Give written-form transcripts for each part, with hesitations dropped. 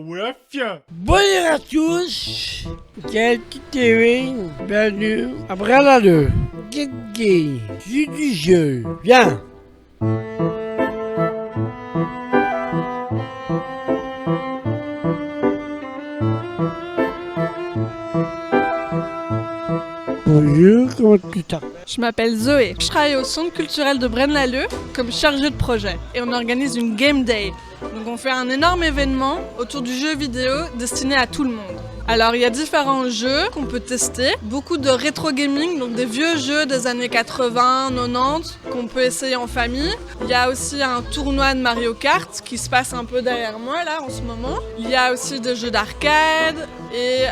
ouais, fier. Bonjour à tous, quel TV, bienvenue à Bras-la-2. Get Gay, jeu du jeu, viens. Bonjour, comment tu t'appelles? Je m'appelle Zoé. Je travaille au Centre culturel de Braine-l'Alleud comme chargée de projet et on organise une Game Day. Donc on fait un énorme événement autour du jeu vidéo destiné à tout le monde. Alors il y a différents jeux qu'on peut tester, beaucoup de rétro gaming, donc des vieux jeux des années 80, 90 qu'on peut essayer en famille. Il y a aussi un tournoi de Mario Kart qui se passe un peu derrière moi là en ce moment. Il y a aussi des jeux d'arcade et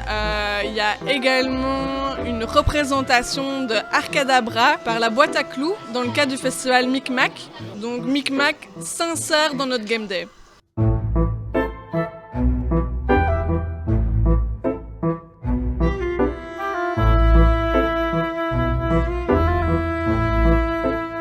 il y a également une représentation de Arcadabra par la boîte à clous dans le cadre du festival Micmac. Donc Micmac s'insère dans notre Game Day.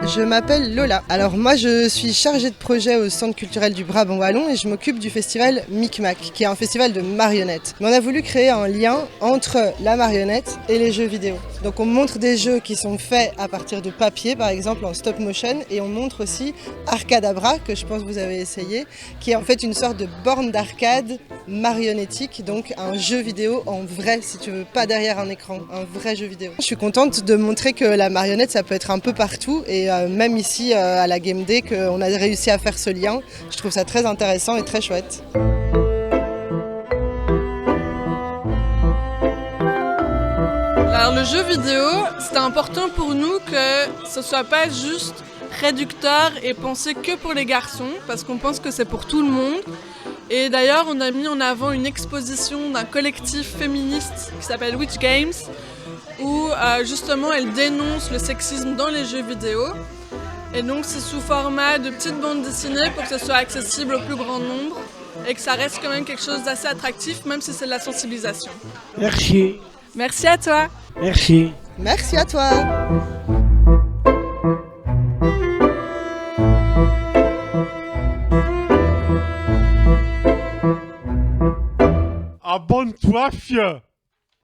Je m'appelle Lola. Alors moi je suis chargée de projet au Centre culturel du Brabant Wallon et je m'occupe du festival Micmac, qui est un festival de marionnettes. Mais on a voulu créer un lien entre la marionnette et les jeux vidéo. Donc on montre des jeux qui sont faits à partir de papier, par exemple en stop motion, et on montre aussi Arcadabra, que je pense que vous avez essayé, qui est en fait une sorte de borne d'arcade marionnettique, donc un jeu vidéo en vrai, si tu veux, pas derrière un écran, un vrai jeu vidéo. Je suis contente de montrer que la marionnette ça peut être un peu partout et même ici à la Game Day qu'on a réussi à faire ce lien. Je trouve ça très intéressant et très chouette. Alors le jeu vidéo, c'est important pour nous que ce soit pas juste réducteur et pensé que pour les garçons, parce qu'on pense que c'est pour tout le monde. Et d'ailleurs, on a mis en avant une exposition d'un collectif féministe qui s'appelle Witch Games, où justement elle dénonce le sexisme dans les jeux vidéo. Et donc c'est sous format de petites bandes dessinées pour que ce soit accessible au plus grand nombre et que ça reste quand même quelque chose d'assez attractif, même si c'est de la sensibilisation. Merci. Merci à toi. Merci. Merci à toi. Abonne-toi, fier.